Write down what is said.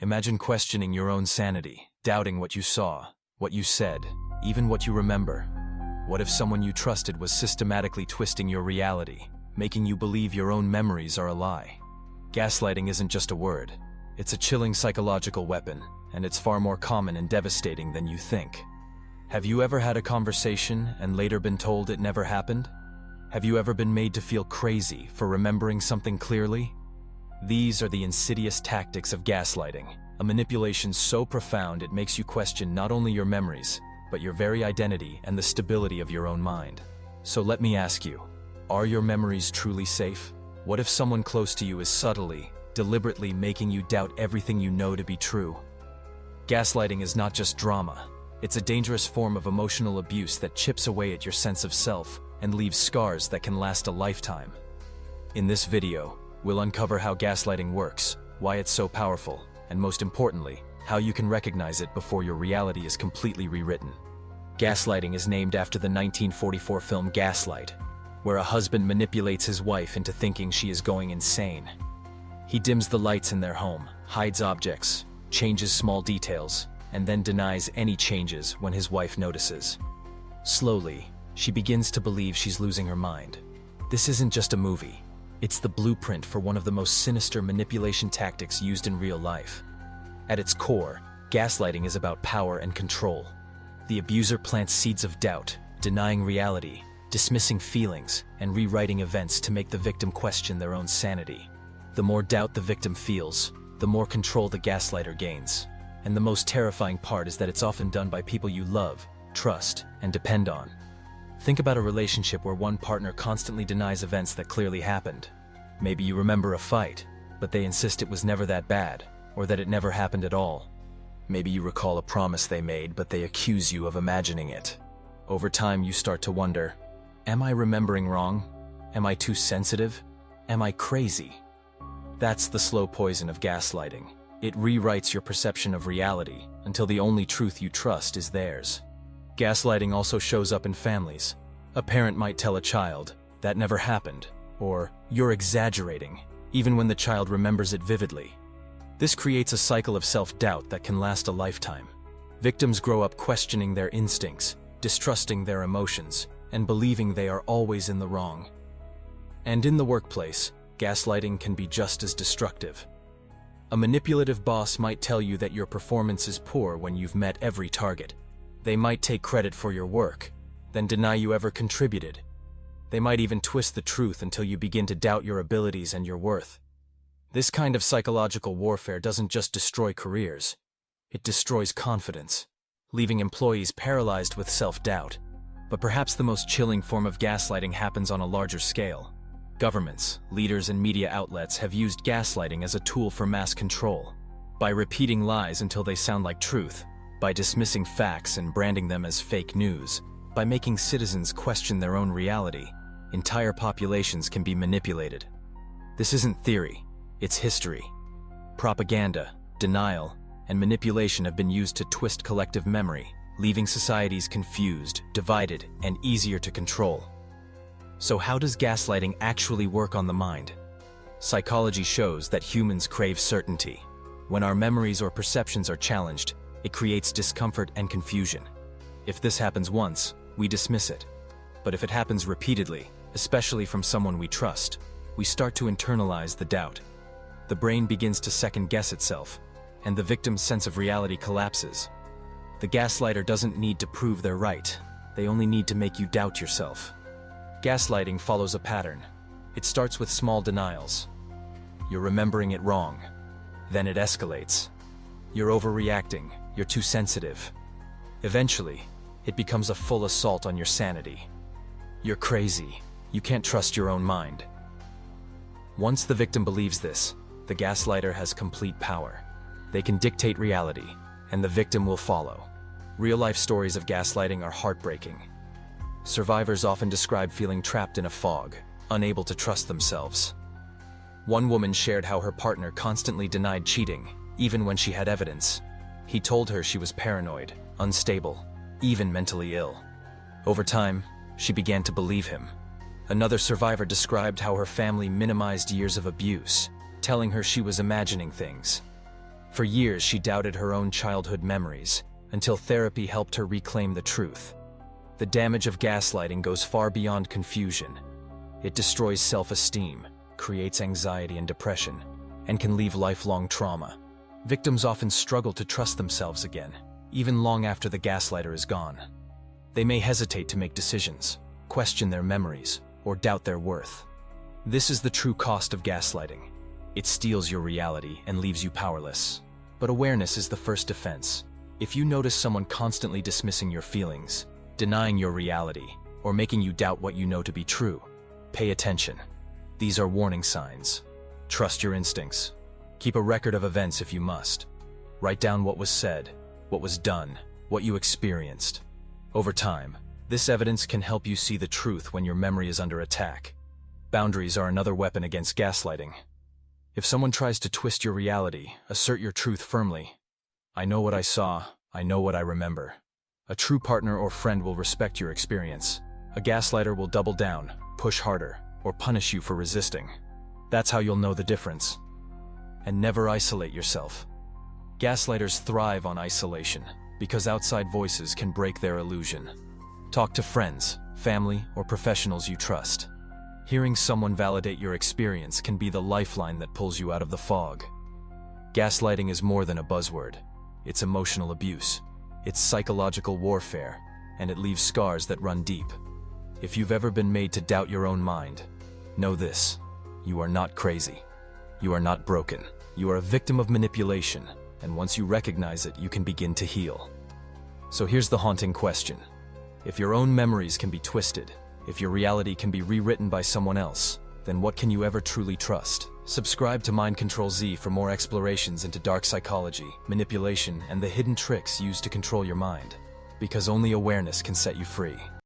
Imagine questioning your own sanity, doubting what you saw, what you said, even what you remember. What if someone you trusted was systematically twisting your reality, making you believe your own memories are a lie? Gaslighting isn't just a word. It's a chilling psychological weapon, and it's far more common and devastating than you think. Have you ever had a conversation and later been told it never happened? Have you ever been made to feel crazy for remembering something clearly? These are the insidious tactics of gaslighting, a manipulation so profound it makes you question not only your memories, but your very identity and the stability of your own mind. So let me ask you, are your memories truly safe? What if someone close to you is subtly, deliberately making you doubt everything you know to be true? Gaslighting is not just drama. It's a dangerous form of emotional abuse that chips away at your sense of self and leaves scars that can last a lifetime. In this video, we'll uncover how gaslighting works, why it's so powerful, and most importantly, how you can recognize it before your reality is completely rewritten. Gaslighting is named after the 1944 film Gaslight, where a husband manipulates his wife into thinking she is going insane. He dims the lights in their home, hides objects, changes small details, and then denies any changes when his wife notices. Slowly, she begins to believe she's losing her mind. This isn't just a movie. It's the blueprint for one of the most sinister manipulation tactics used in real life. At its core, gaslighting is about power and control. The abuser plants seeds of doubt, denying reality, dismissing feelings, and rewriting events to make the victim question their own sanity. The more doubt the victim feels, the more control the gaslighter gains. And the most terrifying part is that it's often done by people you love, trust, and depend on. Think about a relationship where one partner constantly denies events that clearly happened. Maybe you remember a fight, but they insist it was never that bad, or that it never happened at all. Maybe you recall a promise they made, but they accuse you of imagining it. Over time, you start to wonder, am I remembering wrong? Am I too sensitive? Am I crazy? That's the slow poison of gaslighting. It rewrites your perception of reality until the only truth you trust is theirs. Gaslighting also shows up in families. A parent might tell a child, "That never happened," or "You're exaggerating," even when the child remembers it vividly. This creates a cycle of self-doubt that can last a lifetime. Victims grow up questioning their instincts, distrusting their emotions, and believing they are always in the wrong. And in the workplace, gaslighting can be just as destructive. A manipulative boss might tell you that your performance is poor when you've met every target. They might take credit for your work, then deny you ever contributed. They might even twist the truth until you begin to doubt your abilities and your worth. This kind of psychological warfare doesn't just destroy careers, it destroys confidence, leaving employees paralyzed with self-doubt. But perhaps the most chilling form of gaslighting happens on a larger scale. Governments, leaders, and media outlets have used gaslighting as a tool for mass control. By repeating lies until they sound like truth, by dismissing facts and branding them as fake news, by making citizens question their own reality, entire populations can be manipulated. This isn't theory, it's history. Propaganda, denial, and manipulation have been used to twist collective memory, leaving societies confused, divided, and easier to control. So how does gaslighting actually work on the mind? Psychology shows that humans crave certainty. When our memories or perceptions are challenged, it creates discomfort and confusion. If this happens once, we dismiss it. But if it happens repeatedly, especially from someone we trust, we start to internalize the doubt. The brain begins to second-guess itself, and the victim's sense of reality collapses. The gaslighter doesn't need to prove they're right. They only need to make you doubt yourself. Gaslighting follows a pattern. It starts with small denials. You're remembering it wrong. Then it escalates. You're overreacting. You're too sensitive. Eventually, it becomes a full assault on your sanity. You're crazy. You can't trust your own mind. Once the victim believes this, the gaslighter has complete power. They can dictate reality, and the victim will follow. Real-life stories of gaslighting are heartbreaking. Survivors often describe feeling trapped in a fog, unable to trust themselves. One woman shared how her partner constantly denied cheating, even when she had evidence. He told her she was paranoid, unstable, even mentally ill. Over time, she began to believe him. Another survivor described how her family minimized years of abuse, telling her she was imagining things. For years, she doubted her own childhood memories, until therapy helped her reclaim the truth. The damage of gaslighting goes far beyond confusion. It destroys self-esteem, creates anxiety and depression, and can leave lifelong trauma. Victims often struggle to trust themselves again, even long after the gaslighter is gone. They may hesitate to make decisions, question their memories, or doubt their worth. This is the true cost of gaslighting. It steals your reality and leaves you powerless. But awareness is the first defense. If you notice someone constantly dismissing your feelings, denying your reality, or making you doubt what you know to be true, pay attention. These are warning signs. Trust your instincts. Keep a record of events if you must. Write down what was said, what was done, what you experienced. Over time, this evidence can help you see the truth when your memory is under attack. Boundaries are another weapon against gaslighting. If someone tries to twist your reality, assert your truth firmly. I know what I saw, I know what I remember. A true partner or friend will respect your experience. A gaslighter will double down, push harder, or punish you for resisting. That's how you'll know the difference. And never isolate yourself. Gaslighters thrive on isolation, because outside voices can break their illusion. Talk to friends, family, or professionals you trust. Hearing someone validate your experience can be the lifeline that pulls you out of the fog. Gaslighting is more than a buzzword. It's emotional abuse. It's psychological warfare, and it leaves scars that run deep. If you've ever been made to doubt your own mind, know this: you are not crazy. You are not broken. You are a victim of manipulation, and once you recognize it, you can begin to heal. So here's the haunting question. If your own memories can be twisted, if your reality can be rewritten by someone else, then what can you ever truly trust? Subscribe to Mind Control Z for more explorations into dark psychology, manipulation, and the hidden tricks used to control your mind. Because only awareness can set you free.